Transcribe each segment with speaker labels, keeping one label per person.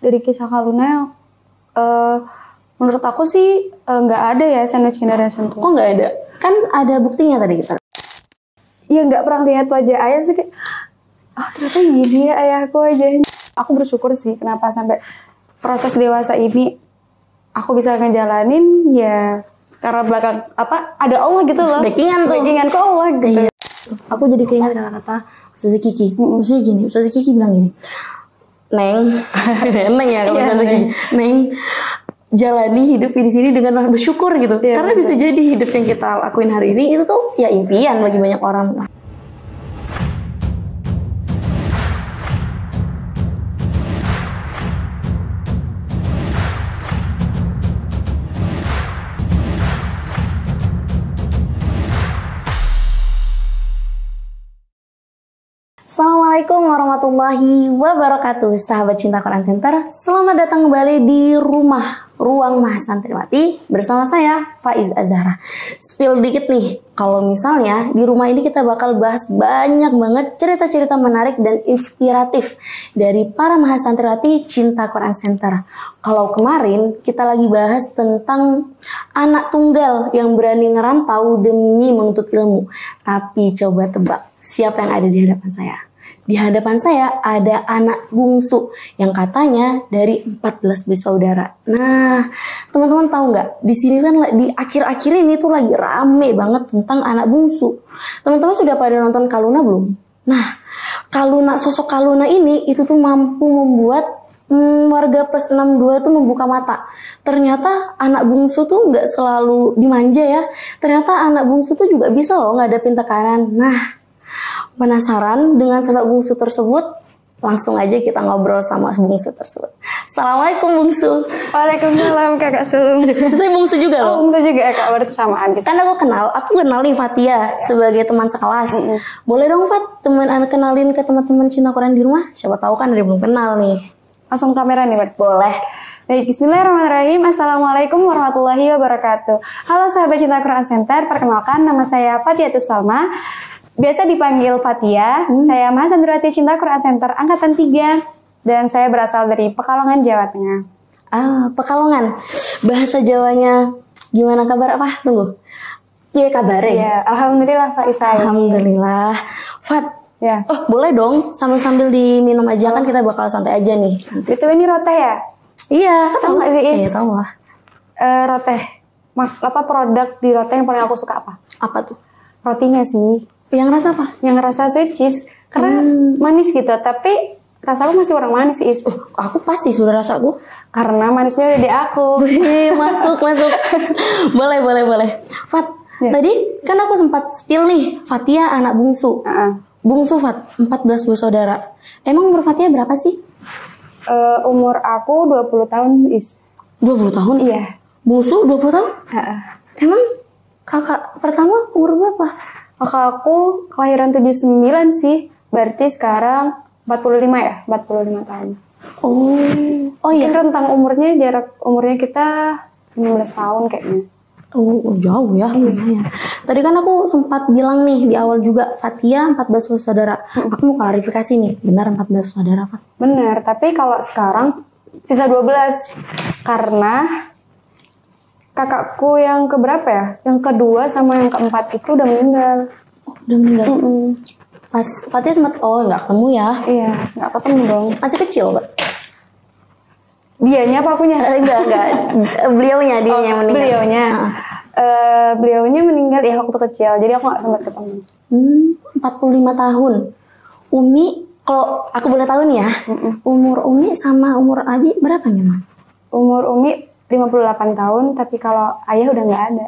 Speaker 1: dari kisah Kak Luna, menurut aku sih nggak ada ya sandwich generation tuh.
Speaker 2: Kok nggak ada? Kan ada buktinya tadi kita.
Speaker 1: Iya, nggak pernah lihat wajah ayah sih, kayak ternyata gini ya ayahku wajahnya. Aku bersyukur sih kenapa sampai proses dewasa ini aku bisa ngejalanin ya karena belakang ada Allah gitu loh. Backingan kok Allah gitu.
Speaker 2: Iya. Aku jadi keinget kata-kata Ustazah Kiki. Maksudnya gini, Ustazah Kiki bilang gini, Neng, Neng ya kalau Ustazah Kiki, Neng, jalani hidup di sini dengan bersyukur gitu. Karena bisa jadi hidup yang kita lakuin hari ini itu tuh ya impian bagi banyak orang. Assalamualaikum warahmatullahi wabarakatuh. Sahabat Cinta Quran Center, selamat datang kembali di Ruang Maha Santriwati bersama saya Faiz Azhara. Spill dikit nih, kalau misalnya di rumah ini kita bakal bahas banyak banget cerita-cerita menarik dan inspiratif dari para Maha Santriwati Cinta Quran Center. Kalau kemarin kita lagi bahas tentang anak tunggal yang berani ngerantau demi menuntut ilmu. Tapi coba tebak, siapa yang ada di hadapan saya? Di hadapan saya ada anak bungsu yang katanya dari 14 bersaudara. Nah, teman-teman tahu nggak? Di sini kan di akhir-akhir ini tuh lagi rame banget tentang anak bungsu. Teman-teman sudah pada nonton Kak Luna belum? Nah, sosok Kak Luna ini itu tuh mampu membuat warga plus 62 tuh membuka mata. Ternyata anak bungsu tuh nggak selalu dimanja ya. Ternyata anak bungsu tuh juga bisa loh ngadepin tekanan. Nah, penasaran dengan sosok bungsu tersebut? Langsung aja kita ngobrol sama bungsu tersebut. Assalamualaikum bungsu.
Speaker 1: Waalaikumsalam Kakak Sulung.
Speaker 2: Saya bungsu juga loh.
Speaker 1: Bungsu juga ya Kak, bersamaan gitu.
Speaker 2: Kan aku kenal nih Fatia sebagai teman sekelas. Boleh dong Fat, kenalin ke teman-teman Cinta Quran di rumah? Siapa tahu kan ada yang belum kenal nih.
Speaker 1: Langsung kamera nih, Bert.
Speaker 2: Boleh.
Speaker 1: Baik, bismillahirrahmanirrahim. Assalamualaikum warahmatullahi wabarakatuh. Halo sahabat Cinta Quran Center, perkenalkan nama saya Fatia Salma. Biasa dipanggil Fatia. Saya Maha Santriwati Cinta Quran Center Angkatan 3 dan saya berasal dari Pekalongan, Jawa Tengah.
Speaker 2: Pekalongan. Bahasa Jawanya gimana kabar apa? Tunggu. Iya kabarnya.
Speaker 1: Ya, alhamdulillah Pak Isai.
Speaker 2: Alhamdulillah. Fat.
Speaker 1: Ya.
Speaker 2: Oh, boleh dong sambil diminum aja kan kita bakal santai aja nih.
Speaker 1: Itu ini roteh ya?
Speaker 2: Iya,
Speaker 1: tahu nggak sih Is?
Speaker 2: Iya, tahu lah.
Speaker 1: Roteh. Produk di roteh yang paling aku suka apa?
Speaker 2: Apa tuh?
Speaker 1: Rotinya sih.
Speaker 2: Yang rasa apa?
Speaker 1: Yang rasa sweet cheese. Karena manis gitu, tapi rasa aku masih kurang manis sih.
Speaker 2: Aku pasti sudah rasa aku.
Speaker 1: Karena manisnya udah di aku.
Speaker 2: masuk. Boleh. Fat, tadi kan aku sempat spill nih, Fatia anak bungsu. Bungsu Fat, 14 bersaudara. Emang umur Fatia berapa sih?
Speaker 1: Umur aku 20 tahun Is.
Speaker 2: 20 tahun?
Speaker 1: Iya.
Speaker 2: Bungsu 20 tahun? Emang kakak pertama umur berapa?
Speaker 1: Kakak aku kelahiran 79 sih. Berarti sekarang 45 ya? 45 tahun.
Speaker 2: Oh iya.
Speaker 1: Mungkin rentang umurnya, jarak umurnya kita 15 tahun kayaknya.
Speaker 2: Oh jauh ya. Lumayan. Tadi kan aku sempat bilang nih di awal juga Fatia 14 bersaudara. Aku mau klarifikasi nih, benar 14 bersaudara Fat?
Speaker 1: Benar, tapi kalau sekarang sisa 12. Karena kakakku yang keberapa ya? Yang kedua sama yang keempat itu udah meninggal.
Speaker 2: Oh, udah meninggal? Pas Fatia sempat, nggak ketemu ya?
Speaker 1: Iya, nggak ketemu dong.
Speaker 2: Masih kecil, Pak?
Speaker 1: Dianya apa akunya?
Speaker 2: Enggak. Beliaunya, dia yang meninggal.
Speaker 1: Beliaunya. Beliaunya meninggal ya waktu kecil, jadi aku nggak sempat ketemu.
Speaker 2: 45 tahun. Umi, kalau aku boleh tahu nih ya, umur Umi sama umur Abi berapa memang?
Speaker 1: Umur Umi 58 tahun, tapi kalau ayah udah nggak ada.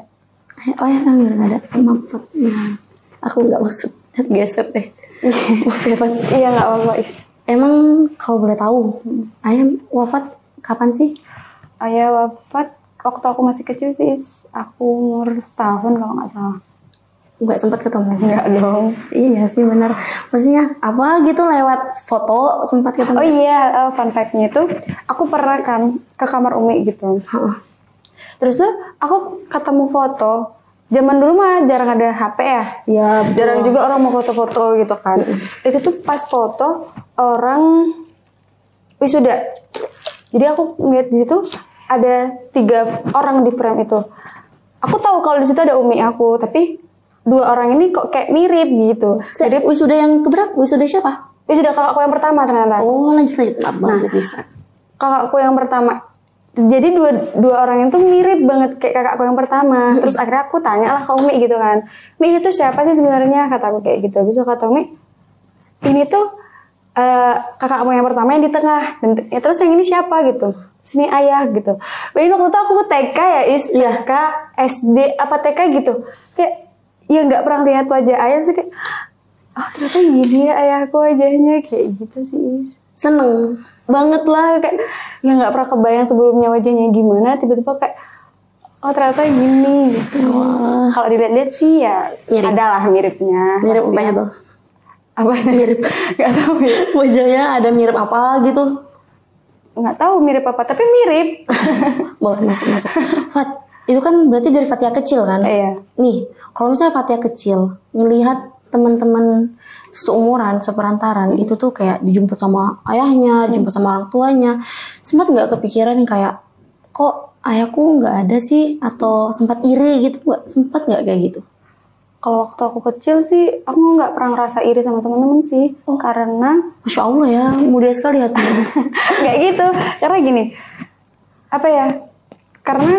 Speaker 2: Oh ya, kan udah nggak ada. Maaf, aku nggak maksud geser deh. Maaf ya, Fat.
Speaker 1: Iya, nggak apa-apa, Is.
Speaker 2: Emang kalau boleh tahu, ayah wafat kapan sih?
Speaker 1: Ayah wafat waktu aku masih kecil sih, Is. Aku umur setahun kalau nggak salah.
Speaker 2: Nggak sempat ketemu?
Speaker 1: Nggak dong.
Speaker 2: Iya sih benar. Maksudnya apa gitu lewat foto sempat ketemu?
Speaker 1: Oh iya, fun fact-nya itu aku pernah kan ke kamar Umi gitu. Terus tuh aku ketemu foto. Zaman dulu mah jarang ada HP ya.
Speaker 2: Ya,
Speaker 1: jarang juga orang mau foto-foto gitu kan. Itu tuh pas foto orang wisuda. Jadi aku ngeliat di situ ada 3 orang di frame itu. Aku tahu kalau di situ ada umi aku, tapi 2 orang ini kok kayak mirip gitu.
Speaker 2: Jadi wisuda yang keberapa? Wisuda siapa?
Speaker 1: Wisuda kakakku yang pertama ternyata.
Speaker 2: Oh, lanjut. Maaf,
Speaker 1: Kakakku yang pertama. Jadi dua orang itu mirip banget kayak kakakku yang pertama. Terus akhirnya aku tanya lah ke umi gitu kan. Mi, ini tuh siapa sih sebenarnya? Kata aku kayak gitu. Habis itu kata umi, ini tuh kakakmu yang pertama yang di tengah. Dan ya, terus yang ini siapa gitu? Sini ayah gitu. Ini waktu itu aku ke TK ya, TK, SD, apa TK gitu. Kayak ya nggak pernah lihat wajah ayah sih, kayak oh ternyata gini ya ayahku wajahnya, kayak gitu sih.
Speaker 2: Seneng
Speaker 1: banget lah, kayak ya nggak pernah kebayang sebelumnya wajahnya gimana, tiba-tiba kayak oh ternyata gini gitu. Kalau dilihat-lihat sih ya adalah miripnya.
Speaker 2: Mirip apa ya tuh?
Speaker 1: Apa
Speaker 2: mirip?
Speaker 1: Nggak tahu ya.
Speaker 2: Wajahnya ada mirip apa gitu?
Speaker 1: Nggak tahu mirip apa, tapi mirip.
Speaker 2: Boleh masuk. Fat, itu kan berarti dari Fatia kecil kan?
Speaker 1: Iya.
Speaker 2: Nih, kalau misalnya Fatia kecil ngelihat teman-teman seumuran, seperantaran itu tuh kayak dijemput sama ayahnya, dijemput sama orang tuanya, sempat nggak kepikiran nih kayak kok ayahku nggak ada sih, atau sempat iri gitu? Sempat nggak kayak gitu?
Speaker 1: Kalau waktu aku kecil sih, aku nggak pernah ngerasa iri sama teman-teman sih, karena
Speaker 2: Masya Allah ya, mulia sekali hatinya.
Speaker 1: nggak gitu, karena gini, apa ya? Karena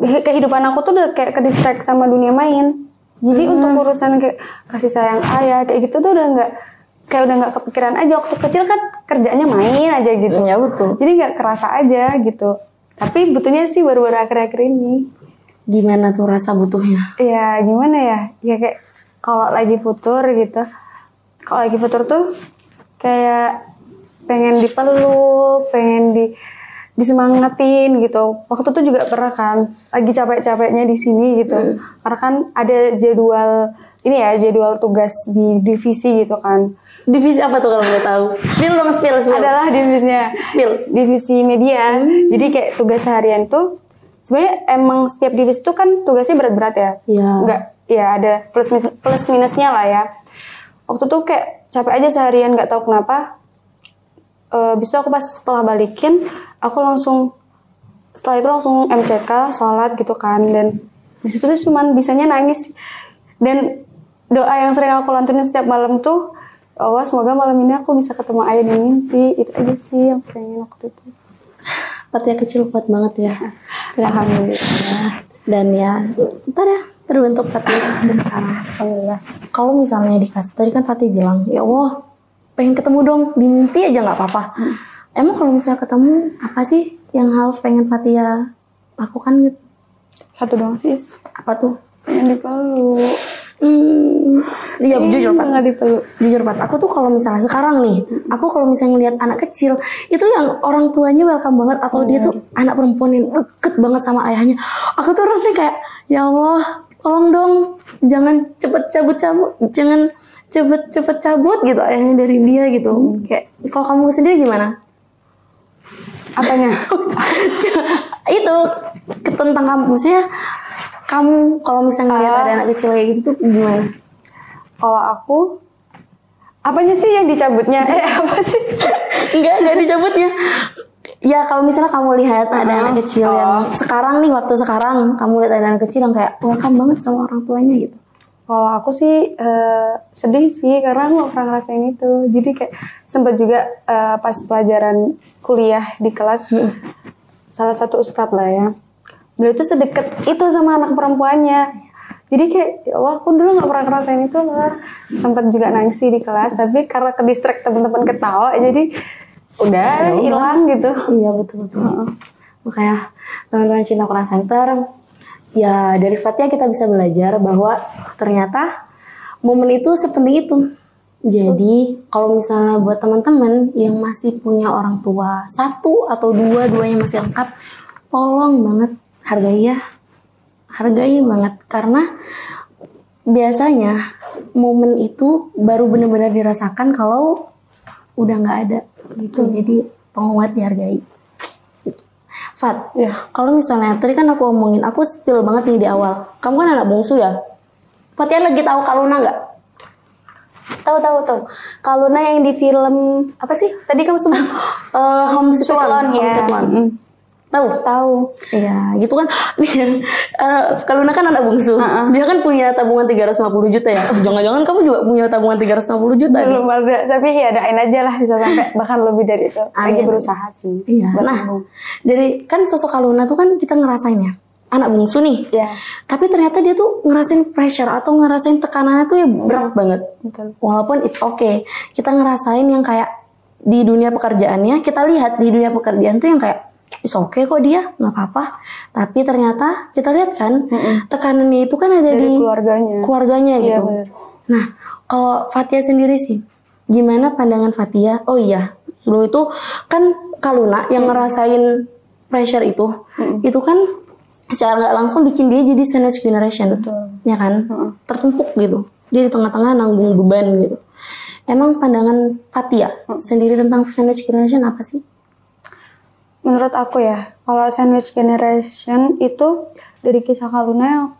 Speaker 1: kehidupan aku tuh udah kayak ke-distract sama dunia main. Jadi untuk urusan kayak kasih sayang ayah kayak gitu tuh udah nggak kepikiran aja. Waktu kecil kan kerjanya main aja gitu.
Speaker 2: Ya betul.
Speaker 1: Jadi nggak kerasa aja gitu. Tapi butuhnya sih baru-baru akhir-akhir ini.
Speaker 2: Gimana tuh rasa butuhnya?
Speaker 1: Ya gimana ya? Ya kayak kalau lagi futur gitu. Kalau lagi futur tuh kayak pengen dipeluk, pengen disemangatin gitu. Waktu itu juga pernah kan lagi capek-capeknya di sini gitu. Karena kan ada jadwal tugas di divisi gitu kan.
Speaker 2: Divisi apa tuh kalau boleh tahu? Spill.
Speaker 1: Adalah divisinya. Divisi media. Jadi kayak tugas harian tuh sebenarnya emang setiap divisi tuh kan tugasnya berat-berat ya.
Speaker 2: Iya.
Speaker 1: Enggak, ya ada plus minusnya lah ya. Waktu tuh kayak capek aja seharian, nggak tahu kenapa. Habis itu aku pas setelah balikin, aku setelah itu langsung MCK, sholat gitu kan, dan di situ tuh cuman bisanya nangis. Dan doa yang sering aku lantunin setiap malam tuh, Allah semoga malam ini aku bisa ketemu ayah di mimpi. Itu aja sih yang pengen waktu itu.
Speaker 2: Fatia kecil kuat banget ya.
Speaker 1: Alhamdulillah.
Speaker 2: Dan ya, ntar ya terbentuk Fatia seperti sekarang.
Speaker 1: Alhamdulillah.
Speaker 2: Kalau misalnya dikasih, tadi kan Fatia bilang, ya Allah pengen ketemu dong, di mimpi aja nggak apa-apa. Emang kalau misalnya ketemu, apa sih yang harus pengen Fatia lakukan gitu?
Speaker 1: Satu doang sih.
Speaker 2: Apa tuh?
Speaker 1: Pengen dipeluk.
Speaker 2: Iya jujur Fat.
Speaker 1: Nggak dipeluk.
Speaker 2: Jujur Fat, aku tuh kalau misalnya sekarang nih, aku kalau misalnya ngelihat anak kecil, itu yang orang tuanya welcome banget, atau dia tuh anak perempuan yang deket banget sama ayahnya, aku tuh rasanya kayak, ya Allah, tolong dong, jangan cepet cabut gitu ayahnya dari dia gitu. Kayak kalau kamu sendiri gimana?
Speaker 1: Apanya?
Speaker 2: Itu tentang kamu, maksudnya kamu kalau misalnya ngeliat ada anak kecil kayak gitu tuh gimana?
Speaker 1: Kalau aku, apanya sih yang dicabutnya? Apa sih?
Speaker 2: Enggak dicabutnya. Ya kalau misalnya kamu lihat ada anak kecil yang sekarang nih, waktu sekarang kamu lihat ada anak kecil yang kayak welcome banget sama orang tuanya gitu.
Speaker 1: Kalau aku sih sedih sih, karena aku gak pernah ngerasain itu. Jadi kayak sempat juga pas pelajaran kuliah di kelas, salah satu ustadz lah ya, beliau tuh sedekat itu sama anak perempuannya. Jadi kayak, ya Allah, aku dulu gak pernah ngerasain itu lah. Sempat juga nangis di kelas, tapi karena ke-distract teman-teman ketawa, jadi udah hilang gitu.
Speaker 2: Iya betul. Makanya teman-teman Cinta Quran Center, ya dari Fatia kita bisa belajar bahwa ternyata momen itu sepenting itu. Jadi kalau misalnya buat teman-teman yang masih punya orang tua satu atau duanya masih lengkap, tolong banget hargai banget, karena biasanya momen itu baru benar-benar dirasakan kalau udah nggak ada gitu. Jadi tolong banget dihargai. Fat, kalau misalnya tadi kan aku omongin, aku spill banget nih di awal. Kamu kan anak bungsu ya? Fatia lagi tahu Kak Luna nggak? Tahu. Kalau yang di film apa sih? Tadi kamu sebut Home Sweet Loan. Tahu. Iya, gitu kan. Kalau kan anak bungsu. Dia kan punya tabungan 350 juta ya. Jangan-jangan kamu juga punya tabungan 350 juta?
Speaker 1: Belum ada, tapi ya doain aja lah bisa sampai bahkan lebih dari itu. Lagi berusaha sih.
Speaker 2: Iya. Nah, dari kan sosok Kaluna tuh kan kita ngerasain ya. Anak bungsu nih.
Speaker 1: Iya.
Speaker 2: Tapi ternyata dia tuh ngerasain pressure atau ngerasain tekanannya tuh ya berat banget.
Speaker 1: Betul.
Speaker 2: Walaupun it's okay. Kita ngerasain yang kayak di dunia pekerjaannya, kita lihat di dunia pekerjaan tuh yang kayak it's okay kok dia, nggak apa-apa. Tapi ternyata kita lihat kan tekanannya itu kan ada
Speaker 1: dari
Speaker 2: di keluarganya
Speaker 1: Iya,
Speaker 2: gitu.
Speaker 1: bener.
Speaker 2: Nah, kalau Fatia sendiri sih, gimana pandangan Fatia? Oh iya, sebelum itu kan Kaluna yang ngerasain pressure itu kan secara nggak langsung bikin dia jadi sandwich generation.
Speaker 1: Betul.
Speaker 2: Ya kan? Tertumpuk gitu. Dia di tengah-tengah nanggung beban gitu. Emang pandangan Fatia sendiri tentang sandwich generation apa sih?
Speaker 1: Menurut aku ya, kalau sandwich generation itu dari kisah Kaluna,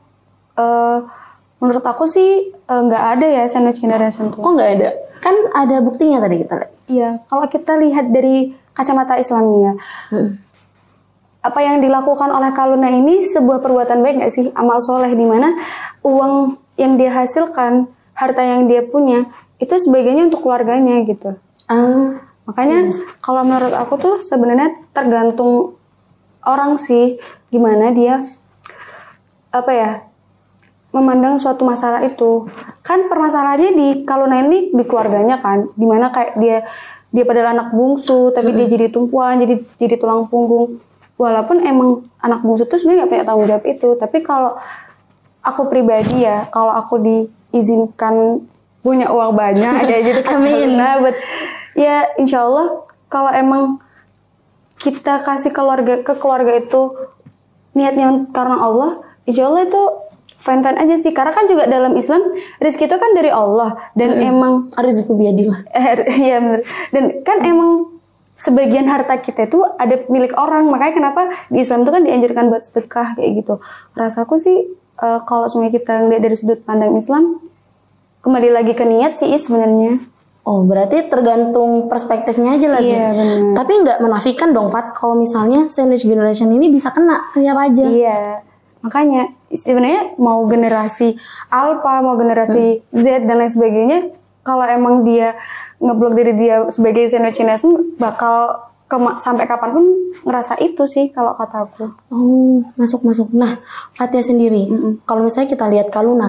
Speaker 1: menurut aku sih nggak ada ya sandwich generation tuh.
Speaker 2: Kok nggak ada? Kan ada buktinya tadi kita lihat.
Speaker 1: Iya, kalau kita lihat dari kacamata Islamnya, apa yang dilakukan oleh Kaluna ini sebuah perbuatan baik nggak sih? Amal soleh, di mana uang yang dia hasilkan, harta yang dia punya, itu sebagainya untuk keluarganya gitu. Makanya kalau menurut aku tuh sebenarnya tergantung orang sih gimana dia memandang suatu masalah itu. Kan permasalahannya di Kaluna ini di keluarganya kan, dimana kayak dia padahal anak bungsu tapi dia jadi tumpuan, jadi tulang punggung. Walaupun emang anak bungsu tuh sebenarnya nggak punya tanggung jawab itu, tapi kalau aku pribadi ya, kalau aku diizinkan punya uang banyak kayak gitu kan,
Speaker 2: Amin.
Speaker 1: Ya insya Allah kalau emang kita kasih ke keluarga itu niatnya karena Allah, insya Allah itu fine-fine aja sih. Karena kan juga dalam Islam rezeki itu kan dari Allah dan emang
Speaker 2: rezeki biadillah.
Speaker 1: Iya benar. Dan kan emang sebagian harta kita itu ada milik orang, makanya kenapa di Islam itu kan dianjurkan buat sedekah kayak gitu. Rasaku sih kalau semuanya kita ngeliat dari sudut pandang Islam, kembali lagi ke niat sih sebenarnya.
Speaker 2: Oh, berarti tergantung perspektifnya aja lagi.
Speaker 1: Iya, benar.
Speaker 2: Tapi nggak menafikan dong, Pat, kalau misalnya sandwich generation ini bisa kena ke siapa aja.
Speaker 1: Iya, makanya sebenarnya mau generasi Alpha, mau generasi Z dan lain sebagainya, kalau emang dia ngeblok diri dia sebagai sandwich generation, bakal sampai kapanpun ngerasa itu sih kalau kata aku.
Speaker 2: Oh, masuk. Nah, Fatia sendiri, kalau misalnya kita lihat Kaluna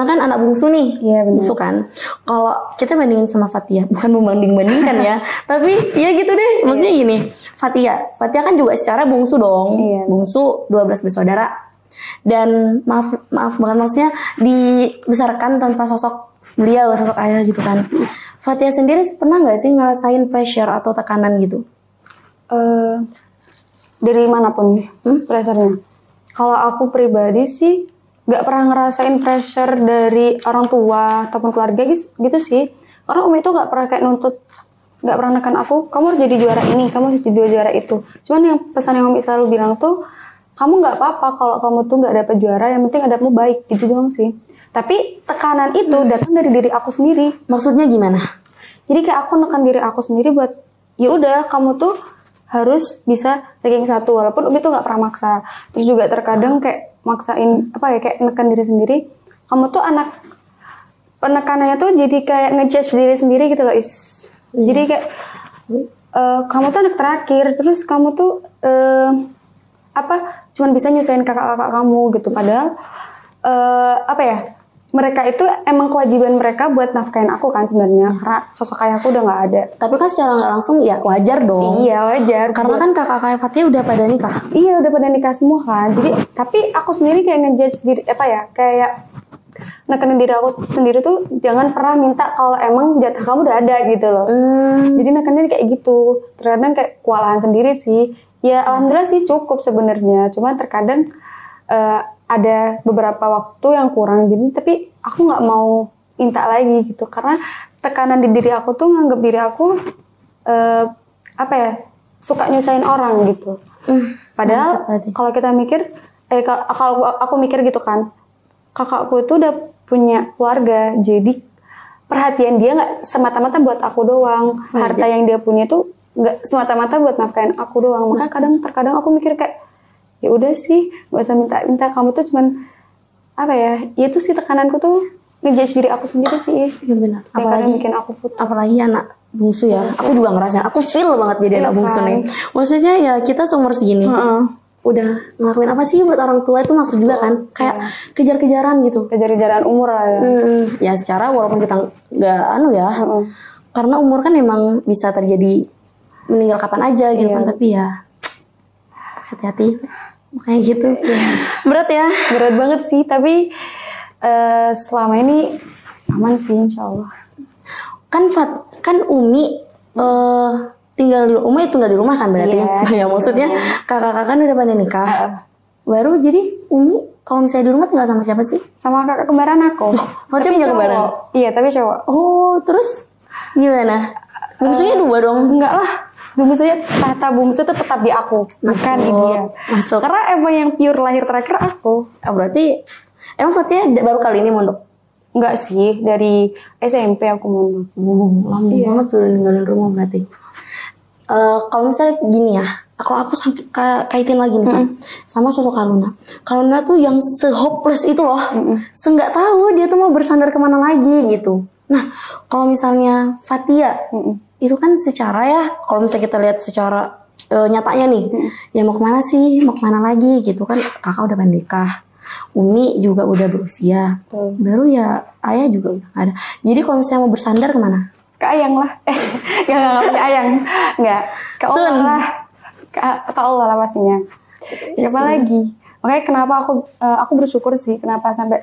Speaker 2: kan anak bungsu nih.
Speaker 1: Iya, benar.
Speaker 2: Bungsu kan. Kalau kita bandingin sama Fatia, bukan membanding-bandingkan ya, tapi ya gitu deh. Maksudnya gini, Fatia kan juga secara bungsu dong.
Speaker 1: Iya.
Speaker 2: Bungsu 12 bersaudara. Dan maaf banget, maksudnya dibesarkan tanpa sosok beliau, sosok ayah gitu kan. Fatia sendiri pernah nggak sih ngerasain pressure atau tekanan gitu?
Speaker 1: Dari manapun pressure-nya. Kalau aku pribadi sih nggak pernah ngerasain pressure dari orang tua ataupun keluarga gitu sih. Karena Umi itu nggak pernah kayak nuntut, nggak pernah nekan aku, kamu harus jadi juara ini, kamu harus jadi juara itu. Cuman yang pesan yang Umi selalu bilang tuh, kamu nggak apa-apa kalau kamu tuh nggak dapet juara, yang penting adabmu baik, gitu doang sih. Tapi tekanan itu datang dari diri aku sendiri.
Speaker 2: Maksudnya gimana?
Speaker 1: Jadi kayak aku nekan diri aku sendiri buat, ya udah kamu tuh harus bisa ranking 1, walaupun Umi tuh nggak pernah maksa. Terus juga terkadang kayak maksain kayak nekan diri sendiri. Kamu tuh penekanannya tuh jadi kayak ngejudge diri sendiri gitu loh, Jadi kayak kamu tuh anak terakhir, terus kamu tuh cuman bisa nyusahin kakak-kakak kamu gitu. Padahal mereka itu emang kewajiban mereka buat nafkahin aku kan sebenarnya, karena sosok ayahku udah nggak ada.
Speaker 2: Tapi kan secara nggak langsung ya wajar dong.
Speaker 1: Iya wajar.
Speaker 2: Karena kan kakak-kakak Fatia udah pada nikah.
Speaker 1: Iya udah pada nikah semua kan. Jadi tapi aku sendiri kayak ngejudge diri kayak nekenin diri aku sendiri tuh jangan pernah minta kalau emang jatah kamu udah ada gitu loh. Jadi nekenin kayak gitu. Terkadang kayak kewalahan sendiri sih. Ya alhamdulillah sih cukup sebenarnya. Cuma terkadang ada beberapa waktu yang kurang, jadi tapi aku nggak mau minta lagi gitu, karena tekanan di diri aku tuh nganggep diri aku suka nyusahin orang gitu. Padahal kalau kita mikir, kalau aku mikir gitu kan, kakakku itu udah punya keluarga, jadi perhatian dia nggak semata-mata buat aku doang. Harta yang dia punya tuh nggak semata-mata buat nafkahin aku doang. Maka terkadang aku mikir kayak, ya udah sih, nggak usah minta-minta. Kamu tuh cuman apa ya? Ya itu sih tekananku tuh ngejudge diri aku sendiri sih.
Speaker 2: Iya benar.
Speaker 1: Apalagi bikin aku putus.
Speaker 2: Apalagi anak bungsu ya. Aku juga ngerasa, aku feel banget jadi anak bungsu nih. Maksudnya ya kita seumur segini. Udah ngelakuin apa sih buat orang tua itu maksud juga kan, kayak kejar-kejaran gitu,
Speaker 1: kejar-kejaran umur lah ya.
Speaker 2: Ya secara walaupun kita nggak karena umur kan emang bisa terjadi meninggal kapan aja gitu kan, tapi ya hati-hati kayak gitu. Berat ya,
Speaker 1: berat banget sih, tapi selama ini aman sih insyaallah.
Speaker 2: Kan Umi tinggal di rumah kan berarti ya maksudnya kakak-kakak kan udah pada nikah baru, jadi Umi kalau misalnya di rumah tinggal sama siapa sih?
Speaker 1: Sama kakak kembaran aku.
Speaker 2: Tapi punya kembaran?
Speaker 1: Iya tapi cowok.
Speaker 2: Oh terus gimana? Bungsunya dua dong?
Speaker 1: Enggak lah, bungsunya tahta bungsu itu tetap di aku, bukan di dia.
Speaker 2: Masuk.
Speaker 1: Karena emang yang pure lahir terakhir aku.
Speaker 2: Berarti emang Fatia baru kali ini mondok?
Speaker 1: Enggak sih, dari SMP aku mondok.
Speaker 2: Lama banget sudah ninggalin rumah berarti. Kalau misalnya gini ya, kalau aku kaitin lagi nih sama sosok Kaluna. Kaluna tuh yang se-hopeless itu loh, nggak tahu dia tuh mau bersandar kemana lagi gitu. Nah, kalau misalnya Fatia, itu kan secara ya, kalau misalnya kita lihat secara nyatanya nih, ya mau kemana sih, mau kemana lagi gitu kan, kakak udah menikah. Umi juga udah berusia, baru ya ayah juga udah ada. Jadi kalau misalnya mau bersandar kemana?
Speaker 1: Ke ayang lah. Nggak punya ayang. Nggak. Ke Allah lah. Ke Allah lah pastinya. Siapa lagi? Makanya kenapa aku bersyukur sih kenapa sampai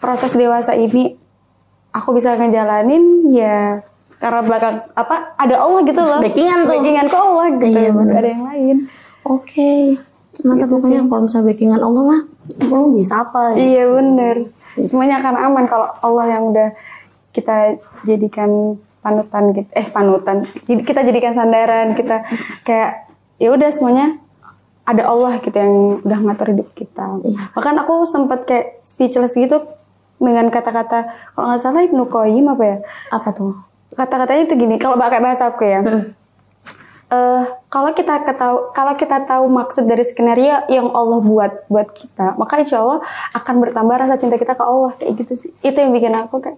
Speaker 1: proses dewasa ini aku bisa ngejalanin ya karena belakang ada Allah gitu loh.
Speaker 2: Backingan
Speaker 1: ke Allah gitu.
Speaker 2: Iya, bener.
Speaker 1: Ada yang lain.
Speaker 2: Oke. Mantap gitu pokoknya kalau misalnya backingan Allah mah belum bisa apa.
Speaker 1: Iya bener. Semuanya akan aman kalau Allah yang udah kita jadikan panutan gitu, panutan. Jadi kita jadikan sandaran, kita kayak ya udah semuanya ada Allah gitu yang udah ngatur hidup kita. Bahkan aku sempat kayak speechless gitu dengan kata-kata, kalau nggak salah Ibnu Qayyim apa ya?
Speaker 2: Apa tuh?
Speaker 1: Kata-katanya itu gini, kalau pakai bahasa aku ya. Kalau kita tahu maksud dari skenario yang Allah buat kita, maka insya Allah akan bertambah rasa cinta kita ke Allah kayak gitu sih. Itu yang bikin aku kayak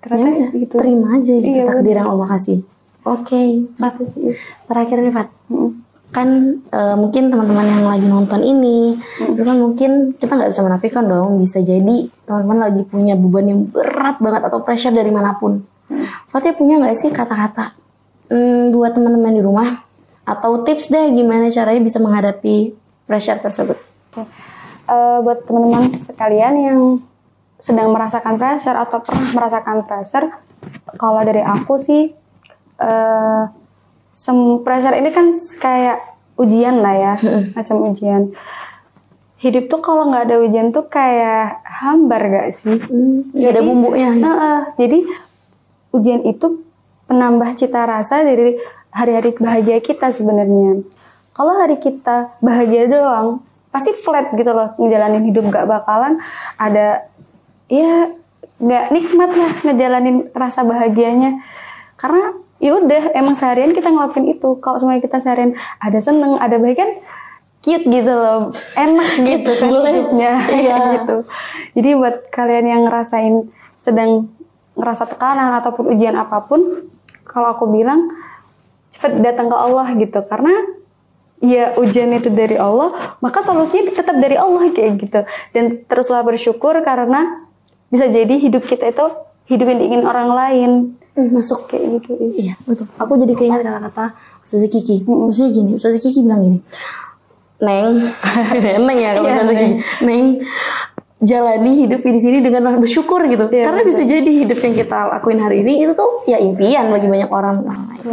Speaker 1: ternyata gitu.
Speaker 2: Terima aja gitu takdir yang Allah kasih. Oke, Fat. Terakhir nih Fat. Kan mungkin teman-teman yang lagi nonton ini, itu kan mungkin kita nggak bisa menafikan dong, bisa jadi teman-teman lagi punya beban yang berat banget atau pressure dari manapun. Fatih punya nggak sih kata-kata buat teman-teman di rumah atau tips deh gimana caranya bisa menghadapi pressure tersebut?
Speaker 1: Buat teman-teman sekalian yang sedang merasakan pressure atau pernah merasakan pressure, kalau dari aku sih pressure ini kan kayak ujian lah ya, macam ujian. Hidup tuh kalau nggak ada ujian tuh kayak hambar gak sih?
Speaker 2: Gak ada bumbunya.
Speaker 1: Jadi ujian itu penambah cita rasa dari hari-hari bahagia kita sebenarnya. Kalau hari kita bahagia doang, pasti flat gitu loh, ngejalanin hidup gak bakalan ada ya nggak nikmat lah ngejalanin rasa bahagianya, karena ya udah emang seharian kita ngelakuin itu. Kalau semuanya kita seharian ada seneng ada baik kan cute gitu loh, enak gitu kan hidupnya gitu. Jadi buat kalian yang ngerasain sedang ngerasa tekanan ataupun ujian apapun, kalau aku bilang cepat datang ke Allah gitu, karena ya ujian itu dari Allah, maka solusinya tetap dari Allah kayak gitu. Dan teruslah bersyukur karena bisa jadi hidup kita itu hidup yang diingin orang lain.
Speaker 2: Masuk
Speaker 1: kayak gitu.
Speaker 2: Iya betul. Aku jadi keinget kata-kata Ustazah Kiki. Maksudnya gini, Ustazah Kiki bilang gini, Neng, Neng ya kalau Ustazah Kiki, Neng, jalani hidup di sini dengan bersyukur gitu. Karena bisa jadi hidup yang kita lakuin hari ini itu tuh ya impian bagi banyak orang lain.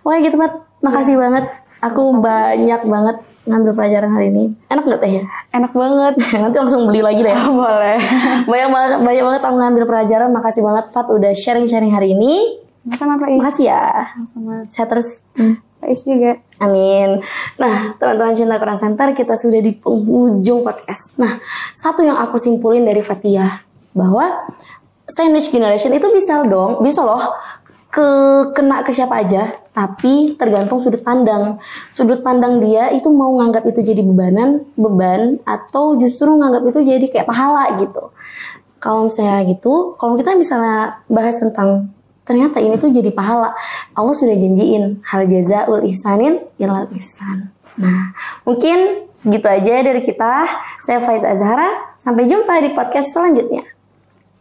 Speaker 2: Pokoknya gitu Pat. Makasih banget. Aku banyak banget ngambil pelajaran hari ini. Enak gak teh ya?
Speaker 1: Enak banget.
Speaker 2: Nanti langsung beli lagi deh.
Speaker 1: Boleh.
Speaker 2: Banyak banget aku ngambil pelajaran. Makasih banget Fat udah sharing-sharing hari ini.
Speaker 1: Sama Pak Is.
Speaker 2: Makasih ya.
Speaker 1: Sama.
Speaker 2: Sehat terus.
Speaker 1: Pak Is juga.
Speaker 2: Amin. Nah, teman-teman Cinta Quran Center, kita sudah di penghujung podcast. Nah, satu yang aku simpulin dari Fatia bahwa sandwich generation itu bisa loh kena ke siapa aja, tapi tergantung sudut pandang. Sudut pandang dia itu mau nganggap itu jadi beban atau justru nganggap itu jadi kayak pahala gitu. Kalau misalnya gitu, kalau kita misalnya bahas tentang ternyata ini tuh jadi pahala, Allah sudah janjiin hal jazaul ihsanin ilal ihsan. Nah, mungkin segitu aja dari kita. Saya Faiz Azhara. Sampai jumpa di podcast selanjutnya.